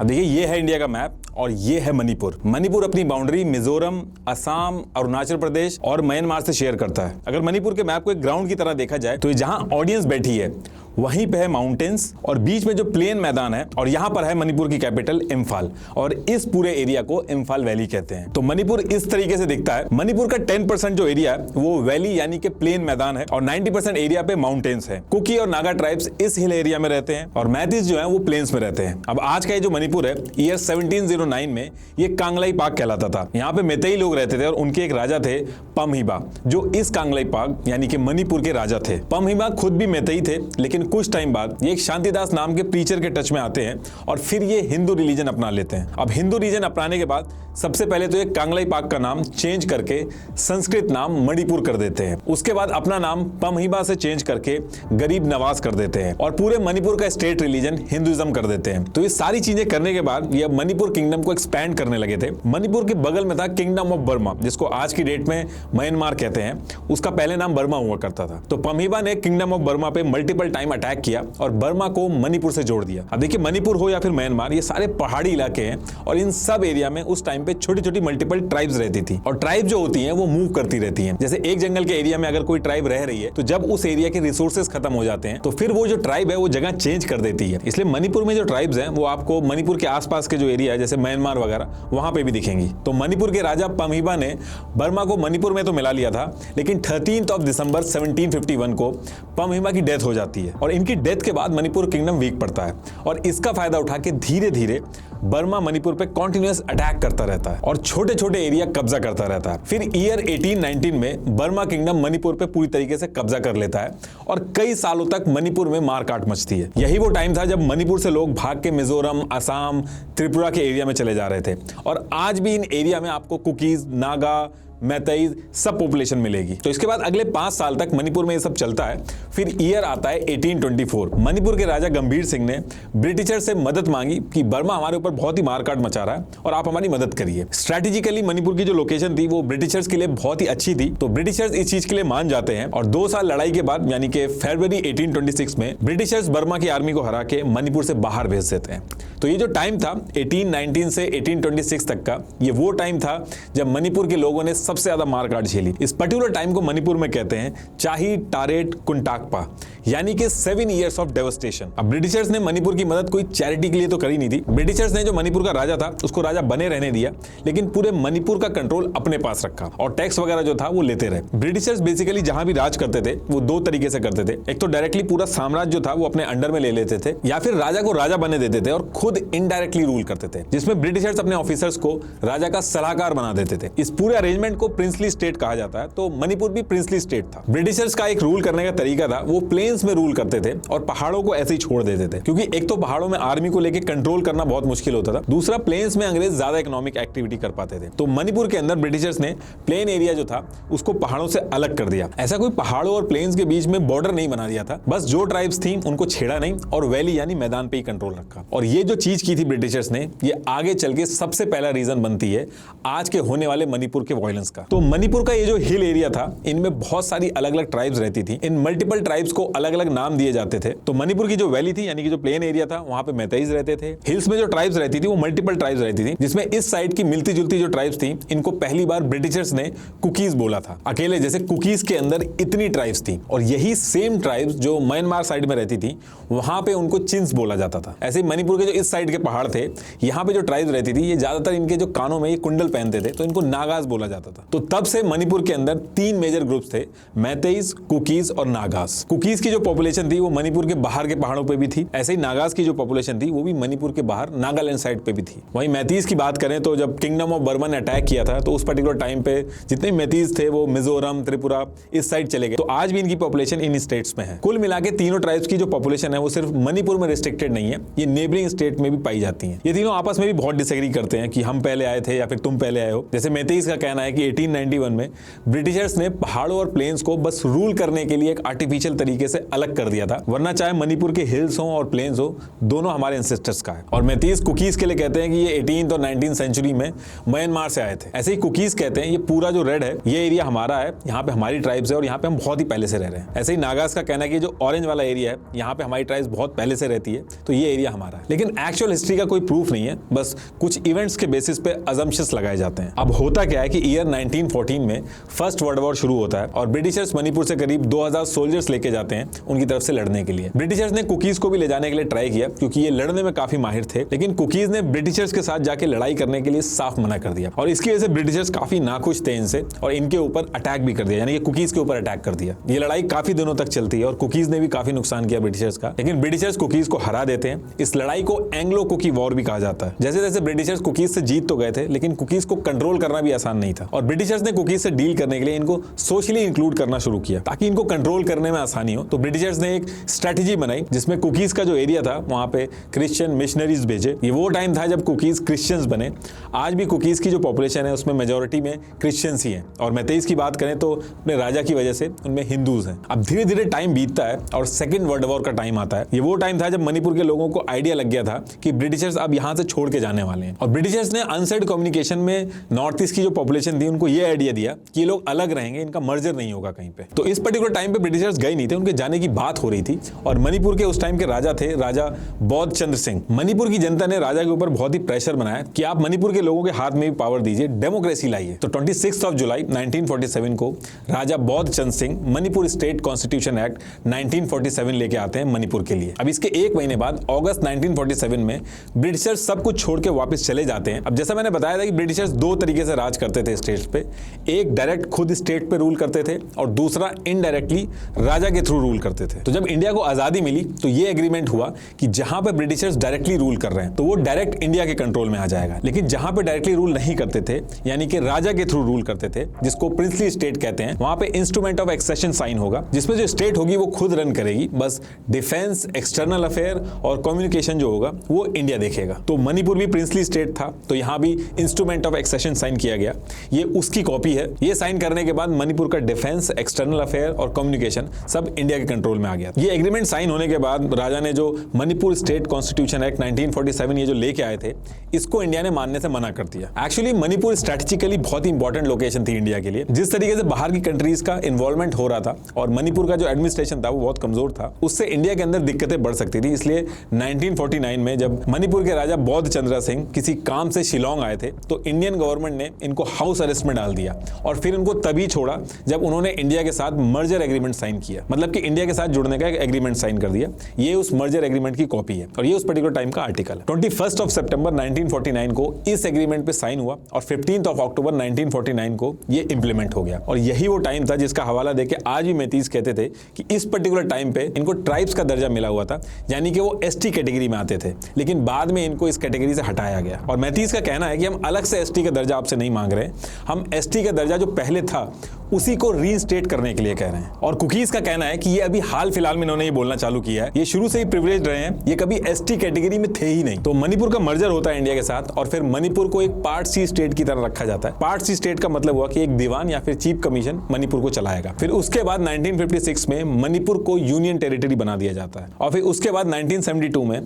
अब देखिए ये है इंडिया का मैप और ये है मणिपुर। मणिपुर अपनी बाउंड्री मिजोरम, असम, अरुणाचल प्रदेश और म्यांमार से शेयर करता है। अगर मणिपुर के मैप को एक ग्राउंड की तरह देखा जाए तो जहां ऑडियंस बैठी है वहीं पे है माउंटेन्स और बीच में जो प्लेन मैदान है और यहां पर है मणिपुर की कैपिटल इम्फाल और इस पूरे एरिया को इम्फाल वैली कहते हैं। तो मणिपुर इस तरीके से दिखता है। मणिपुर का 10% जो एरिया है वो वैली यानी कि प्लेन मैदान है और 90% एरिया पे माउंटेन्स है। कुकी और नागा ट्राइब्स इस हिल एरिया में रहते हैं और मैतीस जो है वो प्लेन्स में रहते हैं। अब आज का ये जो मणिपुर है ईयर 1709 में ये कांगलाई पाक कहलाता था। यहाँ पे मेतेई लोग रहते थे और उनके एक राजा थे पमहिबा, जो इस कांगलाई पाक यानी कि मणिपुर के राजा थे। पमहिबा खुद भी मेतेई थे, लेकिन कुछ टाइम बाद ये एक शांतिदास नाम के प्रीचर के टच में आते हैं और फिर ये हिंदू रिलीजन अपना लेते हैं। अब हिंदू रिलीजन अपनाने के बाद सबसे पहले तो ये कांगलाई पाक का नाम चेंज करके संस्कृत नाम मणिपुर कर देते हैं। उसके बाद अपना नाम पमहिबा से चेंज करके गरीब नवाज कर देते हैं और पूरे मणिपुर का स्टेट रिलीजन हिंदुइज्म कर देते हैं। तो ये सारी चीजें करने के बाद ये मणिपुर किंगडम को एक्सपैंड करने लगे थे। मणिपुर के बगल में था किंगडम ऑफ बर्मा, जिसको आज की डेट में म्यांमार कहते हैं। उसका पहले नाम बर्मा हुआ करता था। तो पमहिबा ने किंगडम ऑफ बर्मा पे मल्टीपल टाइम अटैक किया और बर्मा को मणिपुर से जोड़ दिया। अब देखिए मणिपुर हो या फिर म्यांमार, ये सारे पहाड़ी इलाके हैं और इन सब एरिया में उस टाइम पे छोटी छोटी मल्टीपल ट्राइब्स रहती थी और ट्राइब जो होती हैं वो मूव करती रहती हैं। जैसे एक जंगल के एरिया में अगर कोई ट्राइब रह रही है तो जब उस एरिया के रिसोर्सेज खत्म हो जाते हैं तो फिर वो जो ट्राइब है वो जगह चेंज कर देती है। इसलिए मणिपुर में जो ट्राइब्स हैं वो आपको मणिपुर के आसपास के जो एरिया है जैसे म्यांमार वगैरह वहां पे भी दिखेंगी। तो मणिपुर के राजा पमहिबा ने बर्मा को मणिपुर में तो मिला लिया था, लेकिन 13 दिसंबर 1751 को पमहिबा की डेथ हो जाती है और इनकी डेथ के बाद मणिपुर किंगडम वीक पड़ता है और इसका फायदा उठा के धीरे धीरे बर्मा मणिपुर पे कॉन्टिन्यूअस अटैक करता रहता है और छोटे छोटे एरिया कब्जा करता रहता है। फिर ईयर 1819 में बर्मा किंगडम मणिपुर पे पूरी तरीके से कब्जा कर लेता है और कई सालों तक मणिपुर में मारकाट मचती है। यही वो टाइम था जब मणिपुर से लोग भाग के मिजोरम, असम, त्रिपुरा के एरिया में चले जा रहे थे और आज भी इन एरिया में आपको कुकीज, नागा, मैतेई सब पॉपुलेशन मिलेगी। तो इसके बाद अगले 5 साल तक मणिपुर में ये सब चलता है। फिर ईयर आता है 1824। मणिपुर के राजा गंभीर सिंह ने ब्रिटिशर से मदद मांगी कि बर्मा हमारे ऊपर बहुत ही मारकाट मचा रहा है और आप हमारी मदद करिए। स्ट्रेटेजिकली मणिपुर की जो लोकेशन थी वो ब्रिटिशर्स के लिए बहुत ही अच्छी थी, तो ब्रिटिशर्स इस चीज के लिए मान जाते हैं और 2 साल लड़ाई के बाद यानी कि फरवरी 1826 में ब्रिटिशर्स बर्मा की आर्मी को हरा के मणिपुर से बाहर भेज देते हैं। तो ये जो टाइम था 1819 से 1826 तक का, ये वो टाइम था जब मणिपुर के लोगों ने सबसे ज्यादा मारकाट झेली। इस पर्टिकुलर टाइम को मणिपुर में कहते हैं चाही टारेट कुंटाकपा, यानी कि 7 इयर्स ऑफ डेवस्टेशन। अब ब्रिटिशर्स ने मणिपुर की मदद कोई चैरिटी के लिए तो करी नहीं थी। ब्रिटिशर्स ने जो मणिपुर का राजा था उसको राजा बने रहने दिया, लेकिन पूरे मणिपुर का कंट्रोल अपने पास रखा और टैक्स वगैरह जो था वो लेते रहे। ब्रिटिशर्स बेसिकली जहां भी राज करते थे वो 2 तरीके से करते थे। एक तो डायरेक्टली पूरा साम्राज्य जो था वो अपने अंडर में ले लेते थे, या फिर राजा को राजा बने देते थे और खुद इनडायरेक्टली रूल करते थे, जिसमें ब्रिटिशर्स अपने ऑफिसर्स को राजा का सलाहकार बना देते थे। इस पूरे अरेंजमेंट को प्रिंसली स्टेट कहा जाता है। तो मणिपुर भी प्रिंसली स्टेट था। ब्रिटिशर्स का एक रूल करने का तरीका था, वो प्लेन्स में रूल करते थे और पहाड़ों को ऐसे ही छोड़ देते थे, क्योंकि एक तो पहाड़ों में आर्मी को लेकर कंट्रोल करना बहुत मुश्किल होता था, दूसरा प्लेन्स में अंग्रेज ज्यादा इकोनॉमिक एक्टिविटी कर पाते थे। तो मणिपुर के अंदर ब्रिटिशर्स ने प्लेन एरिया जो था उसको पहाड़ों से अलग कर दिया। ऐसा कोई पहाड़ों और प्लेन्स के बीच में बॉर्डर नहीं बना दिया था, बस जो ट्राइब्स थी उनको छेड़ा नहीं और वैली यानी मैदान पे ही कंट्रोल रखा। और ये जो चीज की थी ब्रिटिशर्स ने, ये आगे चल के सबसे पहला रीजन बनती है आज के होने वाले मणिपुर के वायलेंस का। तो मणिपुर का ये जो हिल एरिया था इनमें बहुत सारी अलग अलग ट्राइब्स रहती थी। इन मल्टीपल ट्राइब्स को अलग अलग नाम दिए जाते थे। तो मणिपुर की जो वैली थी यानी कि जो प्लेन एरिया था वहां पे मैतेईज रहते थे। हिल्स में जो ट्राइब्स रहती थी वो मल्टीपल ट्राइब्स रहती थी, जिसमें इस साइड की मिलती जुलती जो ट्राइब्स थी इनको पहली बार ब्रिटिशर्स ने कुकीज बोला था। अकेले जैसे कुकीज के अंदर इतनी ट्राइब्स थी और यही सेम ट्राइब्स जो म्यांमार साइड में रहती थी वहां पे उनको चिंस बोला जाता था। ऐसे ही मणिपुर के जो इस साइड के पहाड़ थे यहाँ पे जो ट्राइब्स रहती थी ये ज्यादातर इनके जो कानों में ये कुंडल पहनते थे, तो इनको नागाज बोला जाता था। तो तब से मणिपुर के अंदर 3 मेजर ग्रुप्स थे, मैतेईज, कुकीज और नागास। कुकीज की जो पॉपुलेशन थी वो मणिपुर के बाहर के पहाड़ों पे भी थी, ऐसे ही नागास की जो पॉपुलेशन थी वो भी मणिपुर के बाहर नागालैंड साइड पे भी थी। वहीं मैतीज की बात करें तो जब किंगडम ऑफ बर्मा ने अटैक किया था तो उस पर्टिकुलर टाइम पे जितने मैतीज थे वो मिजोरम, त्रिपुरा इस साइड चले गए। तो आज भी इनकी पॉपुलेशन इन स्टेट्स में है। कुल मिला के तीनों ट्राइब्स की जो पॉपुलेशन है वो सिर्फ मणिपुर में रिस्ट्रिक्टेड नहीं है, ये नेबरिंग स्टेट में भी पाई जाती है। ये तीनों आपस में भी बहुत डिसएग्री करते हैं कि हम पहले आए थे या फिर तुम पहले आए हो। जैसे मैतीज का कहना है कि 1891 में ब्रिटिशर्स ने पहाड़ों और प्लेन्स को बस रूल करने के लिए एक आर्टिफिशियल आर्टिफिशियल तरीके से अलग कर दिया था, वरना चाहे मणिपुर के हिल्स हो और प्लेन्स हो, दोनों हमारे एंसेस्टर्स का है। और मेतीस कुकीज के लिए कहते हैं कि ये 18th और 19th सेंचुरी में म्यांमार से आए थे। ऐसे ही कुकीज कहते हैं ये पूरा जो रेड है ये एरिया हमारा है, यहाँ पे हमारी ट्राइब्स है और यहाँ पे हम बहुत ही पहले से रह रहे हैं। ऐसे ही नागास का कहना है कि जो ऑरेंज वाला एरिया है यहाँ पे हमारी ट्राइब्स बहुत पहले से रहती है, तो ये एरिया हमारा है। लेकिन एक्चुअल हिस्ट्री का कोई प्रूफ नहीं है, बस कुछ इवेंट्स के बेसिस पे अजम्पशंस लगाए जाते हैं। अब होता क्या है कि ईयर 1914 में फर्स्ट वर्ल्ड वॉर शुरू होता है और ब्रिटिशर्स मणिपुर से करीब 2000 सोल्जर्स लेके जाते हैं उनकी तरफ से लड़ने के लिए। ब्रिटिशर्स ने कुकीज को भी ले जाने के लिए ट्राई किया क्योंकि ये लड़ने में काफी माहिर थे, लेकिन कुकीज ने ब्रिटिशर्स के साथ जाके लड़ाई करने के लिए साफ मना कर दिया और इसकी वजह से ब्रिटिशर्स काफी नाखुश थे इनसे और इनके ऊपर अटैक भी कर दिया, यानी कि कुकीज के ऊपर अटैक कर दिया। ये लड़ाई काफी दिनों तक चलती है और कुकीज ने भी काफी नुकसान किया ब्रिटिशर्स का, लेकिन ब्रिटिशर्स कुकीज को हरा देते हैं। इस लड़ाई को एंग्लो कुकी वॉर भी कहा जाता है। जैसे जैसे ब्रिटिशर्स कुकीज से जीत तो गए थे, लेकिन कुकीज को कंट्रोल करना भी आसान नहीं था और ब्रिटिशर्स ने कुकीज से डील करने के लिए इनको सोशली इंक्लूड करना शुरू किया ताकि इनको कंट्रोल करने में आसानी हो। तो ब्रिटिशर्स ने एक स्ट्रेटेजी बनाई जिसमें कुकीज का जो एरिया था वहां पे क्रिश्चियन मिशनरीज भेजे। ये वो टाइम था जब कुकीज क्रिश्चियंस बने। आज भी कुकीज की जो पॉपुलेशन है उसमें मेजोरिटी में क्रिश्चियंस ही हैं और मेतेईस की बात करें तो अपने राजा की वजह से उनमें हिंदूज हैं। अब धीरे धीरे टाइम बीतता है और सेकेंड वर्ल्ड वॉर का टाइम आता है। ये वो टाइम था जब मणिपुर के लोगों को आइडिया लग गया था कि ब्रिटिशर्स अब यहाँ से छोड़ के जाने वाले हैं और ब्रिटिशर्स ने अनसेड कम्युनिकेशन में नॉर्थ ईस्ट की जो पॉपुलेशन थी उनको ये आइडिया दिया कि ये लोग अलग रहेंगे, इनका मर्जर नहीं होगा कहीं पे। तो इस पर्टिकुलर टाइम पे ब्रिटिशर्स गए नहीं थे, उनके जाने की बात हो रही थी और मणिपुर के उस टाइम के राजा थे राजा बौद्ध चंद्र सिंह। मणिपुर की जनता ने राजा के ऊपर बहुत ही प्रेशर बनाया कि आप मणिपुर के लोगों के हाथ में भी पावर दीजिए, डेमोक्रेसी लाइए। तो 26 जुलाई 1947 को Raja Bodh Chandra Singh Manipur state constitution act 1947 लेके आते हैं मणिपुर के लिए। अब इसके एक महीने बाद अगस्त 1947 में ब्रिटिशर्स सब कुछ छोड़ के वापस चले जाते हैं। अब जैसा मैंने बताया था कि ब्रिटिशर्स दो तरीके से राज करते थे स्टेट्स पे, एक डायरेक्ट खुद स्टेट पे रूल करते थे और दूसरा इनडायरेक्टली राजा के थ्रू रूल करते थे। तो जब इंडिया को आजादी मिली तो ये एग्रीमेंट हुआ कि जहां पे ब्रिटिशर्स डायरेक्टली रूल कर रहे हैं तो वो डायरेक्ट इंडिया के कंट्रोल में आ जाएगा, लेकिन जहां पे डायरेक्टली रूल नहीं करते थे यानी कि राजा के थ्रू रूल करते थे जिसको प्रिंसली स्टेट कहते हैं, वहां पे इंस्ट्रूमेंट ऑफ एक्सेशन साइन होगा जिसमें जो स्टेट होगी वो खुद रन करेगी, बस डिफेंस, एक्सटर्नल अफेयर और कम्युनिकेशन जो होगा वो इंडिया देखेगा। तो मणिपुर भी प्रिंसली स्टेट था तो यहां भी इंस्ट्रूमेंट ऑफ एक्सेशन साइन किया गया, ये उसकी कॉपी है। ये साइन करने के बाद मणिपुर का डिफेंस, एक्सटर्नल अफेयर और कम्युनिकेशन सब इंडिया के कंट्रोल में आ गया। ये एग्रीमेंट साइन होने के बाद राजा ने जो मणिपुर स्टेट कॉन्स्टिट्यूशन एक्ट 1947 ये जो लेके आए थे इसको इंडिया ने मानने से मना कर दिया। एक्चुअली मणिपुर स्ट्रेटेजिकली बहुत ही इंपॉर्टेंट लोकेशन थी इंडिया के लिए। जिस तरीके से बाहर की कंट्रीज का इन्वॉल्वमेंट हो रहा था और मणिपुर का जो एडमिनिस्ट्रेशन था वो बहुत कमजोर था, उससे इंडिया के अंदर दिक्कतें बढ़ सकती थी। इसलिए 1949 में जब मणिपुर के राजा बौद्ध चंद्र सिंह किसी काम से शिलोंग आए थे तो इंडियन गवर्नमेंट ने इनको हाउस अरेस्ट में डाल दिया और फिर उनको तभी छोड़ा जब उन्होंने इंडिया के साथ मर्जर एग्रीमेंट साइन किया, मतलब कि इंडिया के साथ जुड़ने का एक एग्रीमेंट साइन कर दिया। ये उस मर्जर एग्रीमेंट की कॉपी है और ये उस पर्टिकुलर टाइम का आर्टिकल है। 21 सितंबर 1949 को इस एग्रीमेंट पे साइन हुआ और 15 अक्टूबर 1949 को ये इंप्लीमेंट हो गया और यही वो टाइम था जिसका हवाला देके आज भी मेतीस कहते थे कि इस पर्टिकुलर टाइम पे इनको ट्राइब्स का दर्जा मिला हुआ था, यानी कि वो एसटी कैटेगरी में आते थे, लेकिन बाद में इनको इस कैटेगरी से हटाया गया। और मेतीस का कहना है कि हम अलग से एसटी का दर्जा आपसे नहीं मांग रहे, हम एसटी का दर्जा जो पहले था उसी को रीइंस्टेट करने के लिए कह रहे हैं। और कुकीज का कहना है कि ये अभी हाल फिलहाल में इन्होंने ये बोलना चालू किया है, ये शुरू से ही प्रिविलेज रहे हैं, ये कभी एसटी कैटेगरी में थे ही नहीं। तो मणिपुर का मर्जर होता है इंडिया के साथ और फिर मणिपुर को एक पार्ट सी स्टेट की तरह रखा जाता है। पार्ट सी स्टेट का मतलब हुआ कि एक दीवान या फिर चीफ कमीशन मणिपुर को चलाएगा। फिर उसके बाद 1956 में मणिपुर को यूनियन टेरिटरी बना दिया जाता है और फिर उसके बाद 1972 में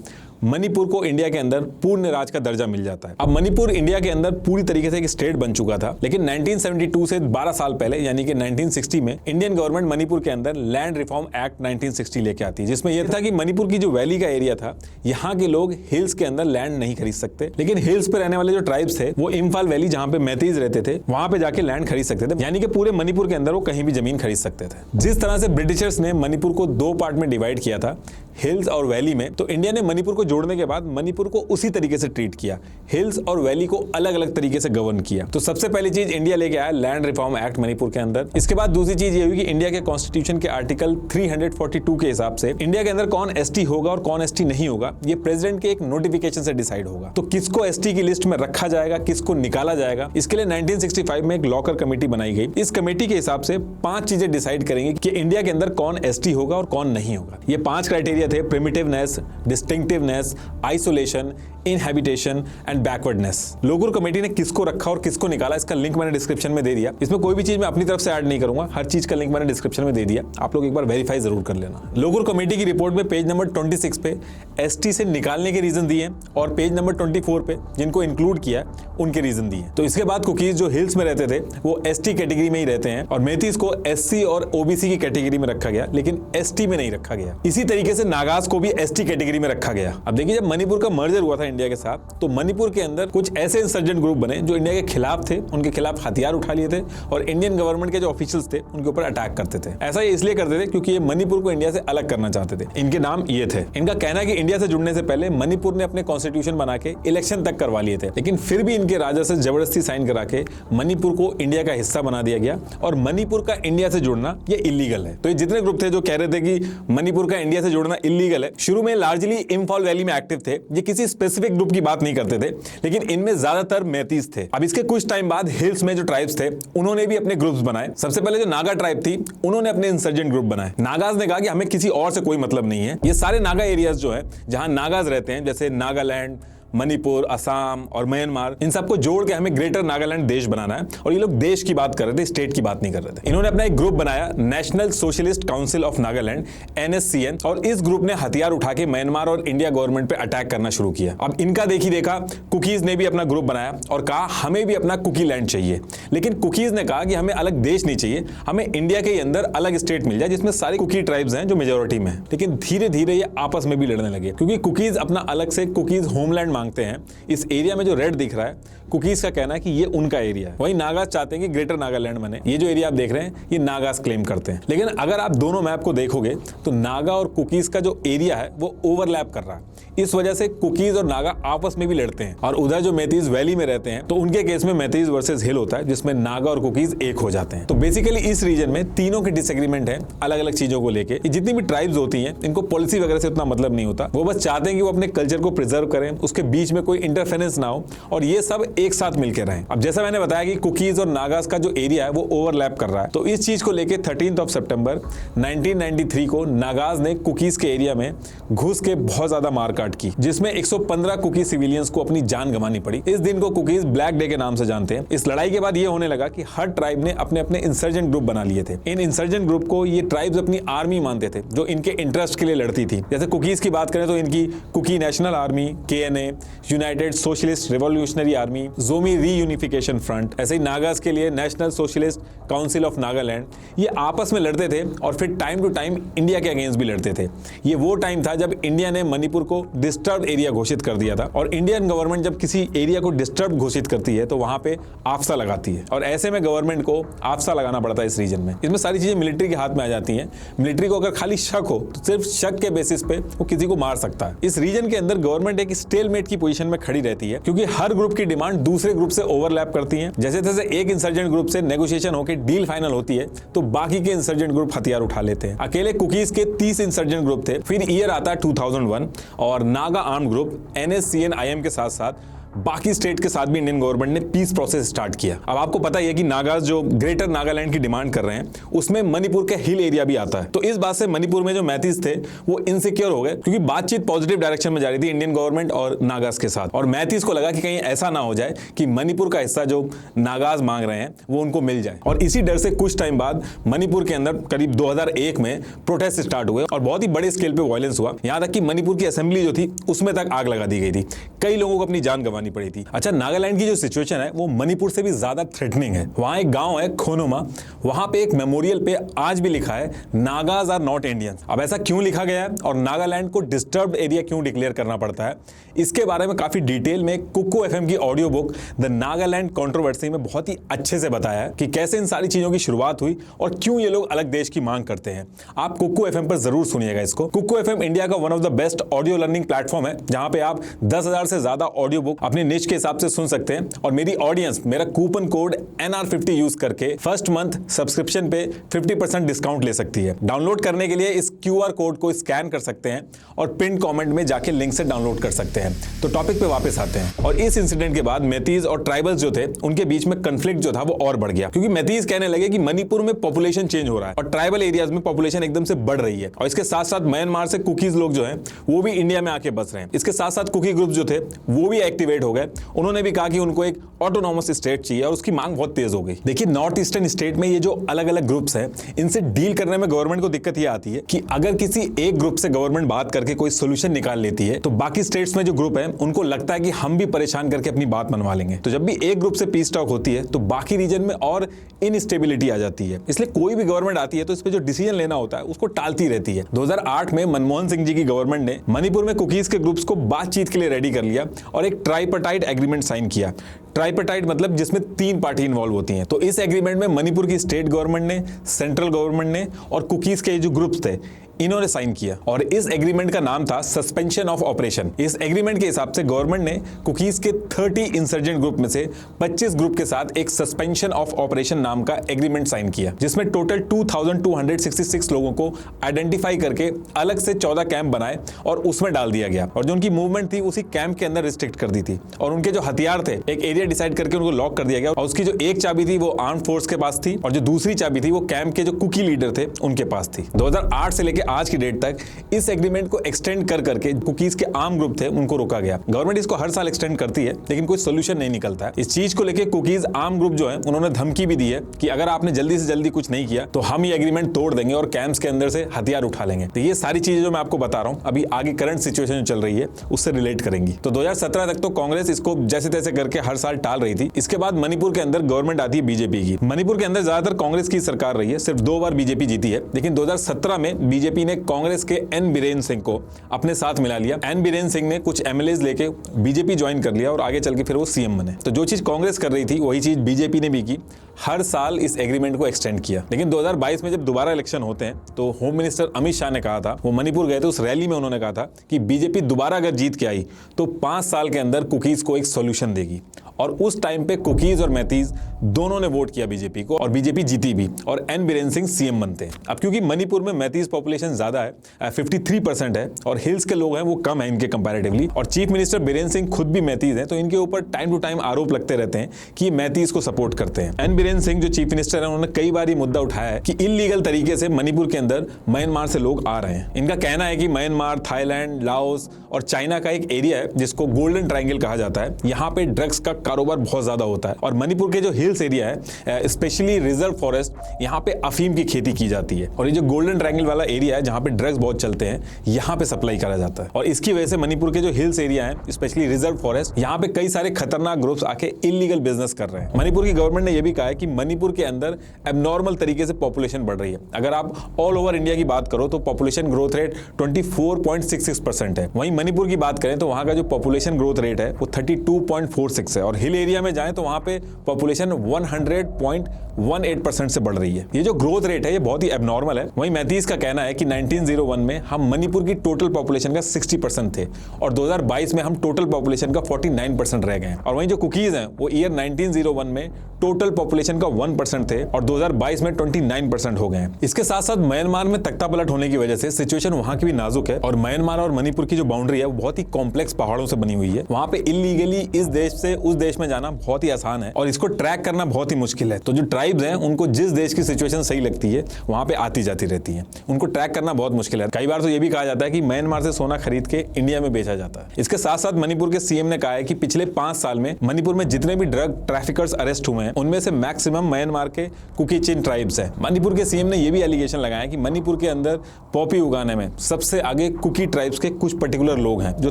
मणिपुर को इंडिया के अंदर पूर्ण राज का दर्जा मिल जाता है। अब मणिपुर इंडिया के अंदर पूरी तरीके से एक स्टेट बन चुका था, लेकिन 1972 से 12 साल पहले यानी कि 1960 में इंडियन गवर्नमेंट मणिपुर के अंदर लैंड रिफॉर्म एक्ट 1960 लेके आती है, जिसमें यह था कि मणिपुर की जो वैली का एरिया था यहाँ के लोग हिल्स के अंदर लैंड नहीं खरीद सकते, लेकिन हिल्स पे रहने वाले जो ट्राइब्स थे वो इम्फाल वैली जहाँ पे मेतीज रहते थे वहां पे जाके लैंड खरीद सकते थे, यानी कि पूरे मणिपुर के अंदर वो कहीं भी जमीन खरीद सकते थे। जिस तरह से ब्रिटिशर्स ने मणिपुर को दो पार्ट में डिवाइड किया था, हिल्स और वैली में, तो इंडिया ने मणिपुर को जोड़ने के बाद मणिपुर को उसी तरीके से ट्रीट किया, हिल्स और वैली को अलग अलग तरीके से गवर्न किया। तो सबसे पहली चीज इंडिया लेके आया लैंड रिफॉर्म एक्ट मणिपुर के अंदर। इसके बाद दूसरी चीज ये हुई कि इंडिया के कॉन्स्टिट्यूशन के आर्टिकल 342 के हिसाब से इंडिया के अंदर कौन एसटी होगा और कौन एसटी नहीं होगा ये प्रेसिडेंट के एक नोटिफिकेशन से डिसाइड होगा। तो किसको एसटी की लिस्ट में रखा जाएगा, किसको निकाला जाएगा, इसके लिए 1965 में एक लॉकर कमेटी बनाई गई। इस कमेटी के हिसाब से 5 चीजें डिसाइड करेंगे कि इंडिया के अंदर कौन एसटी होगा और कौन नहीं होगा। ये 5 क्राइटेरिया क्राइटेरिया थे primitiveness, distinctiveness, isolation, inhabitation and backwardness. Lokur committee ने किसको रखा और किसको निकाला, इसका लिंक मैंने डिस्क्रिप्शन में दे दिया। इसमें कोई भी चीज मैं अपनी तरफ से ऐड नहीं करूंगा, हर चीज का लिंक मैंने डिस्क्रिप्शन में दे दिया, आप लोग एक बार वेरीफाई जरूर कर लेना। लोगुर कमेटी की रिपोर्ट में पेज नंबर 26 पे एसटी से निकालने के रीजन दिए और पेज नंबर 24 पे जिनको इंक्लूड किया है उनके रीजन दिए। तो इसके बाद कुकीज जो हिल्स में रहते थे वो एसटी कैटेगरी में ही रहते हैं और मेथीज को एससी और ओबीसी की कैटेगरी में रखा गया, लेकिन एसटी में नहीं रखा गया। इसी तरीके से नागाज को भी एसटी कैटेगरी में रखा गया। अब देखिए, जब मणिपुर का मर्जर हुआ था इंडिया के साथ, तो मणिपुर के अंदर कुछ ऐसे इंसर्जेंट ग्रुप बने जो इंडिया के खिलाफ थे, उनके खिलाफ हथियार उठा लिए थे और इंडियन गवर्नमेंट के जो ऑफिशियल्स थे उनके ऊपर अटैक करते थे। ऐसा ये इसलिए करते थे क्योंकि ये मणिपुर को इंडिया से अलग करना चाहते थे। इनके नाम ये थे। इनका कहना है कि इंडिया से जुड़ने से पहले मणिपुर ने अपने कॉन्स्टिट्यूशन बना के इलेक्शन तक करवा लिए थे, लेकिन फिर भी इनके राजा से जबरदस्ती साइन करा के मणिपुर को इंडिया का हिस्सा बना दिया गया और मणिपुर का इंडिया से जुड़ना ये इलीगल है। तो ये जितने ग्रुप थे जो कह रहे थे कि मणिपुर का इंडिया से जुड़ना इलीगल है, शुरू में लार्जली इम्फॉल वैली में एक्टिव थे। ये किसी स्पेसिफिक ग्रुप की बात नहीं करते थे, लेकिन इनमें ज्यादातर मेतीज थे। अब इसके कुछ टाइम बाद हिल्स में जो ट्राइब्स थे उन्होंने भी अपने ग्रुप्स बनाए। सबसे पहले जो नागा ट्राइब थी उन्होंने अपने इंसर्जेंट ग्रुप बनाए। नागाज ने कहा कि हमें किसी और से कोई मतलब नहीं है। ये सारे नागा एरियाज जो है जहां नागाज रहते हैं, जैसे नागालैंड, मणिपुर, असम और म्यांमार, इन सबको जोड़ के हमें ग्रेटर नागालैंड देश बनाना है। और ये लोग देश की बात कर रहे थे, स्टेट की बात नहीं कर रहे थे। इन्होंने अपना एक ग्रुप बनाया, national socialist council of Nagaland, NSCN, और इस ग्रुप ने हथियार उठा के म्यांमार और इंडिया गवर्नमेंट पे अटैक करना शुरू किया। अब इनका देखा कुकीज ने भी अपना ग्रुप बनाया और कहा हमें भी अपना कुकी लैंड चाहिए, लेकिन कुकीज ने कहा कि हमें अलग देश नहीं चाहिए, हमें इंडिया के अंदर अलग स्टेट मिल जाए जिसमें सारी कुकी ट्राइब्स हैं जो मेजोरिटी में है। लेकिन धीरे धीरे ये आपस में भी लड़ने लगे क्योंकि कुकीज अपना अलग से कुकीज होमलैंड मांगते हैं। इस एरिया में जो रेड दिख रहा है, कुकीज का कहना है कि ये उनका एरिया है। वहीं नागाज चाहते हैं कि ग्रेटर नागालैंड बने। ये जो एरिया आप देख रहे हैं ये नागाज क्लेम करते हैं। लेकिन अगर आप दोनों मैप को देखोगे तो नागा और कुकीज का जो एरिया है वो ओवरलैप कर रहा है। इस वजह से कुकीज और नागा आपस में भी लड़ते हैं। और उधर जो मेतीज वैली में रहते हैं तो उनके केस में मेतीज वर्सेस हिल होता है, जिसमें नागा और कुकीज एक हो जाते हैं। तो बेसिकली इस रीजन में तीनों के डिसएग्रीमेंट है अलग अलग चीजों को लेके। जितनी भी ट्राइब्स होती हैं इनको पॉलिसी वगैरह से उतना मतलब नहीं होता, वो बस चाहते हैं कि वो अपने कल्चर को प्रिजर्व करें, उसके बीच में कोई इंटरफेरेंस ना हो और ये सब एक साथ मिलकर रहें। अब जैसा मैंने बताया कि कुकीज और नागाज का जो एरिया है वो ओवरलैप कर रहा है, तो इस चीज को लेके 13 सितंबर 1993 को नागाज ने कुकीज के एरिया में घुस के बहुत ज्यादा मारकाट की, जिसमें 115 कुकी सिविलियंस को अपनी जान गंवानी पड़ी। इस दिन को कुकीज ब्लैक डे के नाम से जानते हैं। इस लड़ाई के बाद ये होने लगा कि हर ट्राइब ने अपने अपने इंसर्जेंट ग्रुप बना लिए थे। इन इंसर्जेंट ग्रुप को ये ट्राइब्स अपनी आर्मी मानते थे जो इनके इंटरेस्ट के लिए लड़ती थी। जैसे कुकीज की बात करें तो इनकी Kuki national army, KNA, united socialist revolutionary army, Zomi reunification front, ऐसे ही नागाज के लिए national socialist council of Nagaland, ये आपस में लड़ते थे और फिर टाइम टू टाइम इंडिया के अगेंस्ट भी लड़ते थे। ये वो टाइम था जब इंडिया ने मणिपुर को डिस्टर्ब एरिया घोषित कर दिया था और इंडियन गवर्नमेंट जब किसी एरिया को डिस्टर्ब घोषित करती है तो वहां पे आफ्सा लगाती है और ऐसे में गवर्नमेंट को आफ्सा लगाना पड़ता है इस रीजन में। इसमें सारी चीजें मिलिट्री के हाथ में आ जाती हैं। मिलिट्री को अगर खाली शक हो तो सिर्फ शक के बेसिस पे वो किसी को मार सकता है। इस रीजन के अंदर गवर्नमेंट एक स्टेलमेट की पोजीशन में खड़ी रहती है क्योंकि हर ग्रुप की डिमांड दूसरे ग्रुप से ओवरलैप करती है। जैसे जैसे एक इंसर्जेंट ग्रुप से नेगोशिएशन होकर डील फाइनल होती है तो बाकी के इंसर्जेंट ग्रुप हथियार उठा लेते हैं। अकेले कुकीज के 30 इंसर्जेंट ग्रुप थे। फिर ईयर आता है 2001 और Naga arm group NSCN IM के साथ साथ बाकी स्टेट के साथ भी इंडियन गवर्नमेंट ने पीस प्रोसेस स्टार्ट किया। अब आपको पता ही है कि नागाज जो ग्रेटर नागालैंड की डिमांड कर रहे हैं उसमें मणिपुर के हिल एरिया भी आता है। तो इस बात से मणिपुर में जो मैतीज थे वो इनसिक्योर हो गए क्योंकि बातचीत पॉजिटिव डायरेक्शन में जा रही थी इंडियन गवर्नमेंट और नागाज के साथ, और मैतीज को लगा कि कहीं ऐसा ना हो जाए कि मणिपुर का हिस्सा जो नागाज मांग रहे हैं वो उनको मिल जाए। और इसी डर से कुछ टाइम बाद मणिपुर के अंदर करीब 2001 में प्रोटेस्ट स्टार्ट हुए और बहुत ही बड़े स्केल पे वायलेंस हुआ। यहां तक कि मणिपुर की असेंबली जो थी उसमें तक आग लगा दी गई थी। कई लोगों को अपनी जान गंवानी पड़ी थी। अच्छा, नागालैंड की जो सिचुएशन है वो मणिपुर से भी ज्यादा थ्रेटनिंग है। वहां एक गांव है खोनोमा, वहां पे एक मेमोरियल पे आज भी लिखा है नागाज आर नॉट इंडियंस। अब ऐसा क्यों लिखा गया है और नागालैंड को डिस्टर्ब्ड एरिया क्यों डिक्लेयर करना पड़ता है, इसके बारे में काफी डिटेल में कुक्कू FM की audio book the Nagaland controversy में बहुत ही अच्छे से बताया है कि कैसे इन सारी चीजों की शुरुआत हुई और क्यों ये लोग अलग देश की मांग करते हैं। आप कुक्कू FM पर जरूर सुनिएगा इसको। कुक्कू FM इंडिया का one of the best audio learning platform है जहां पे आप 10,000 से ज्यादा ऑडियो बुक अपने निश के हिसाब से सुन सकते हैं। और मेरी ऑडियंस मेरा कूपन कोड NR50 यूज करके फर्स्ट मंथ सब्सक्रिप्शन पे 50% डिस्काउंट ले सकती है। डाउनलोड करने के लिए इस QR कोड को स्कैन कर सकते हैं और पिन कमेंट में जाके लिंक से डाउनलोड कर सकते हैं। तो टॉपिक पे वापस आते हैं। और इस इंसिडेंट के बाद मैतीज और ट्राइबल्स जो थे उनके बीच में कंफ्लिक्ट जो था वो और बढ़ गया, क्योंकि मैतीज कहने लगे कि मणिपुर में पॉपुलेशन चेंज हो रहा है और ट्राइबल एरियाज में पॉपुलेशन एकदम से बढ़ रही है। और इसके साथ साथ म्यांमार से कुकीज लोग जो हैं वो भी इंडिया में आके बस रहे हैं। इसके साथ साथ कुकी ग्रुप जो थे वो भी एक्टिवेट हो गए। उन्होंने भी कहा कि उनको एक ऑटोनॉमस स्टेट चाहिए और उसकी मांग बहुत तेज हो गई। देखिए, नॉर्थ ईस्टर्न स्टेट में ये जो अलग अलग ग्रुप्स हैं इनसे डील करने में गवर्नमेंट को दिक्कत ये आती है कि अगर किसी एक ग्रुप से गवर्नमेंट बात करके कोई सोल्यूशन निकाल लेती है तो बाकी स्टेट्स में जो ग्रुप है उनको लगता है कि हम भी परेशान करके अपनी बात मनवा लेंगे। तो जब भी एक ग्रुप से पीस टॉक होती है तो बाकी रीजन में और इनस्टेबिलिटी आ जाती है। इसलिए कोई भी गवर्नमेंट आती है तो इस पे जो डिसीजन लेना होता है उसको टालती रहती है। 2008 में मनमोहन सिंह जी की गवर्नमेंट ने मणिपुर में कुकीज के ग्रुप्स को बातचीत के लिए रेडी कर लिया और एक ट्राइपार्टाइट एग्रीमेंट साइन किया। ट्राइपार्टाइट मतलब जिसमें 3 पार्टी इन्वॉल्व होती हैं। तो इस एग्रीमेंट में मणिपुर की स्टेट गवर्नमेंट ने, सेंट्रल गवर्नमेंट ने और कुकीज के जो ग्रुप्स थे इन्होंने साइन किया और इस एग्रीमेंट का नाम था सस्पेंशन ऑफ ऑपरेशन। इस एग्रीमेंट के हिसाब से गवर्नमेंट ने कुकीज के 30 इंसर्जेंट ग्रुप में से 25 ग्रुप के साथ एक सस्पेंशन ऑफ ऑपरेशन नाम का एग्रीमेंट साइन किया, जिसमें टोटल 2266 लोगों को आइडेंटिफाई करके अलग से 14 कैंप बनाए और उसमें डाल दिया गया और जो उनकी मूवमेंट थी उसी कैंप के अंदर रिस्ट्रिक्ट कर दी थी। और उनके जो हथियार थे एक एरिया डिसाइड करके उनको लॉक कर दिया गया और उसकी जो एक चाबी थी वो आर्म फोर्स के पास थी और जो दूसरी चाबी थी वो कैंप के जो कुकी लीडर थे उनके पास थी। 2008 से लेकर आज की डेट तक इस एग्रीमेंट को एक्सटेंड कर करके कुकीज के आर्म ग्रुप थे उनको रोका गया। गवर्नमेंट इसको हर साल एक्सटेंड करती है लेकिन कोई सोल्यूशन नहीं निकलता है। इस चीज को लेकर कुकीज आर्म ग्रुप जो है उन्होंने धमकी भी दी है कि अगर आपने जल्दी से जल्दी कुछ नहीं किया तो हम ये एग्रीमेंट तोड़ देंगे और कैंप्स के अंदर से हथियार उठा लेंगे। तो ये सारी चीजें जो मैं आपको बता रहा हूं अभी आगे करंट सिचुएशन जो चल रही है उससे रिलेट करेंगी। तो 2017 तक तो कांग्रेस इसको जैसे तैसे करके हर साल टाल रही थी। इसके बाद मणिपुर के अंदर गवर्नमेंट आती है बीजेपी की। मणिपुर के अंदर ज्यादातर कांग्रेस की सरकार रही है, सिर्फ 2 बार बीजेपी जीती है। लेकिन 2017 में बीजेपी ने कांग्रेस के एन बीरेन सिंह को अपने साथ मिला लिया। एन बीरेन सिंह ने कुछ एमएलएज लेके बीजेपी ज्वाइन कर लिया और आगे चल के फिर वो सीएम बने। तो जो चीज कांग्रेस कर रही थी वही चीज बीजेपी ने भी की, हर साल इस एग्रीमेंट को एक्सटेंड किया। लेकिन 2022 में जब दोबारा इलेक्शन होते हैं तो होम मिनिस्टर अमित शाह ने कहा था, वो मणिपुर गए थे, उस रैली में उन्होंने कहा था कि बीजेपी दोबारा अगर जीत के आई तो 5 साल के अंदर कुकीज को एक सॉल्यूशन देगी। और उस टाइम पे कुकीज और मैतीज दोनों ने वोट किया बीजेपी को और बीजेपी जीती भी और एन बीरेन सिंह सीएम बनते हैं। अब क्योंकि मणिपुर में मैतीज पॉपुलेशन ज्यादा है, 53% है और हिल्स के लोग हैं वो कम है इनके कंपैरेटिवली, और चीफ मिनिस्टर बीरेन सिंह खुद भी मैतीज हैं, तो इनके ऊपर टाइम टू टाइम आरोप लगते रहते हैं कि मैतीज को सपोर्ट करते हैं। एन बीरेन सिंह जो चीफ मिनिस्टर है उन्होंने कई बार ये मुद्दा उठाया है कि इलीगल तरीके से मणिपुर के अंदर म्यांमार से लोग आ रहे हैं। इनका कहना है कि म्यांमार, थाईलैंड, लाओस और चाइना का एक एरिया है जिसको गोल्डन ट्रायंगल कहा जाता है, यहाँ पे ड्रग्स का कारोबार बहुत ज्यादा होता है। और मणिपुर के जो हिल्स एरिया है, स्पेशली रिजर्व फॉरेस्ट, यहाँ पे अफीम की खेती की जाती है और ये जो गोल्डन ट्रायंगल वाला एरिया है जहाँ पे ड्रग्स बहुत चलते हैं, यहाँ पे सप्लाई करा जाता है। और इसकी वजह से मणिपुर के जो हिल्स एरिया है, स्पेशली रिजर्व फॉरेस्ट, यहाँ पे कई सारे खतरनाक ग्रुप्स आके इलीगल बिजनेस कर रहे हैं। मणिपुर की गवर्नमेंट ने यह भी कहा है कि मणिपुर के अंदर एबनॉर्मल तरीके से पॉपुलेशन बढ़ रही है। अगर आप ऑल ओवर इंडिया की बात करो तो पॉपुलेशन ग्रोथ रेट 24.66% है। वहीं मणिपुर की बात करें तो वहां का जो पॉपुलेशन ग्रोथ रेट है वो 32.46 है और हिल एरिया में जाएं तो वहां पे पॉपुलेशन 100.18% से बढ़ रही है। ये जो ग्रोथ रेट है ये बहुत ही एबनॉर्मल है। वहीं मैतीज का कहना है कि 1901 में हम मणिपुर की टोटल पॉपुलेशन का 60% थे और 2022 में हम टोटल पॉपुलेशन का 49% रह गए हैं। और वहीं जो कुकीज हैं वो ईयर 1901 में टोटल पॉपुलेशन का 1% थे और 2022 में 29% हो गए हैं। इसके साथ साथ म्यांमार में तख्ता पलट होने की वजह से सिचुएशन वहां की भी नाजुक है और म्यांमार और मणिपुर की जो बाउंड्री है वो बहुत ही कॉम्प्लेक्स पहाड़ों से बनी हुई है। वहां पे इलीगली इस देश से उस देश में जाना बहुत ही आसान है और इसको ट्रैक करना बहुत ही मुश्किल है। तो जो ट्राइब्स हैं उनको जिस देश की सिचुएशन सही लगती है वहां पे आती जाती रहती है, उनको ट्रैक करना बहुत मुश्किल है। कई बार तो ये भी कहा जाता है कि म्यांमार से सोना खरीद के इंडिया में बेचा जाता है। इसके साथ साथ मणिपुर के सीएम ने कहा है कि पिछले 5 साल में मणिपुर में जितने भी ड्रग ट्रैफिकर्स अरेस्ट हुए हैं उनमें से मैक्सिमम म्यांमार के कुकी चिन ट्राइब्स हैं। मणिपुर के सीएम ने यह भी एलिगेशन लगाया कि मणिपुर के अंदर पॉपी उगाने में सबसे आगे कुकी ट्राइब्स के कुछ पर्टिकुलर लोग हैं जो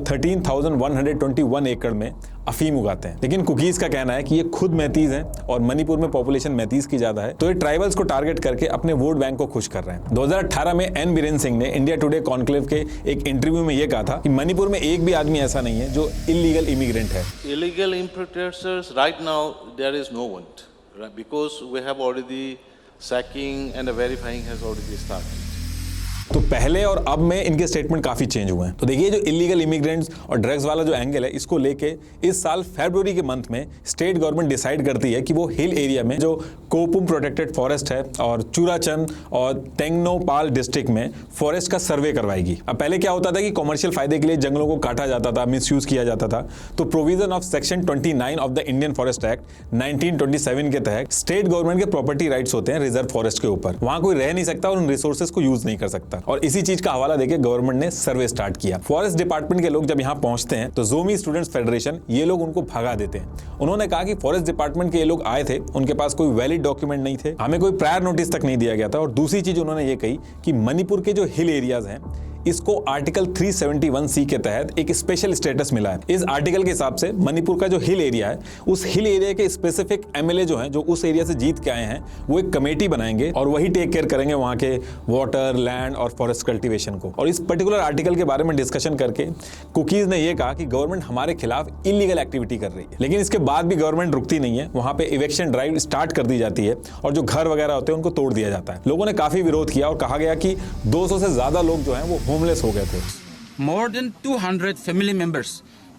13,121 एकड़ में अफीम उगाते हैं। लेकिन कुकीज का कहना है कि ये खुद मैतीज हैं और मणिपुर में पॉपुलेशन मैतीज की ज्यादा है, तो ये ट्राइबल्स को टारगेट करके अपने वोट बैंक को खुश कर रहे हैं। 2018 में एन बीरेन सिंह ने इंडिया टुडे कॉन्क्लेव के एक इंटरव्यू में यह कहा था कि मणिपुर में एक भी आदमी ऐसा नहीं है जो इलीगल इमिग्रेंट है। Illegal importers, right now there is no one, right? Because we have already sacking and verifying has already started. तो पहले और अब में इनके स्टेटमेंट काफी चेंज हुए हैं। तो देखिए जो इलीगल इमिग्रेंट्स और ड्रग्स वाला जो एंगल है, इसको लेके इस साल फरवरी के मंथ में स्टेट गवर्नमेंट डिसाइड करती है कि वो हिल एरिया में जो कोपुम प्रोटेक्टेड फॉरेस्ट है और चूराचंद और टेंगनोपाल डिस्ट्रिक्ट में फॉरेस्ट का सर्वे करवाएगी। अब पहले क्या होता था कि कॉमर्शियल फायदे के लिए जंगलों को काटा जाता था, मिसयूज किया जाता था। तो provision of section 29 of the Indian forest act 1927 के तहत स्टेट गवर्नमेंट के प्रॉपर्टी राइट्स होते हैं रिजर्व फॉरेस्ट के ऊपर। वहां कोई रह नहीं सकता और उन रिसोर्सेज को यूज नहीं कर सकता। और इसी चीज का हवाला देके गवर्नमेंट ने सर्वे स्टार्ट किया। फॉरेस्ट डिपार्टमेंट के लोग जब यहाँ पहुंचते हैं तो जोमी स्टूडेंट्स फेडरेशन ये लोग उनको भगा देते हैं। उन्होंने कहा कि फॉरेस्ट डिपार्टमेंट के ये लोग आए थे, उनके पास कोई वैलिड डॉक्यूमेंट नहीं थे, हमें कोई प्रायर नोटिस तक नहीं दिया गया था। और दूसरी चीज उन्होंने ये कही कि मणिपुर के जो हिल एरियाज हैं इसको आर्टिकल 371C के तहत एक स्पेशल स्टेटस मिला है। इस आर्टिकल के हिसाब से मणिपुर का जो हिल एरिया है, उस हिल एरिया के स्पेसिफिक एमएलए जो हैं, जो उस एरिया से जीत के आए हैं, वो एक कमेटी बनाएंगे और वही टेक केयर करेंगे वहां के वाटर, लैंड और फॉरेस्ट कल्टीवेशन को। और इस पर्टिकुलर आर्टिकल के बारे में डिस्कशन करके कुकीज ने यह कहा कि गवर्नमेंट हमारे खिलाफ इलीगल एक्टिविटी कर रही है। लेकिन इसके बाद भी गवर्नमेंट रुकती नहीं है, वहां पे इवेक्शन ड्राइव स्टार्ट कर दी जाती है और जो घर वगैरह होते हैं उनको तोड़ दिया जाता है। लोगों ने काफी विरोध किया और कहा गया कि 200 से ज्यादा लोग जो हैं वो होमलेस हो गए थे। More than 200 family members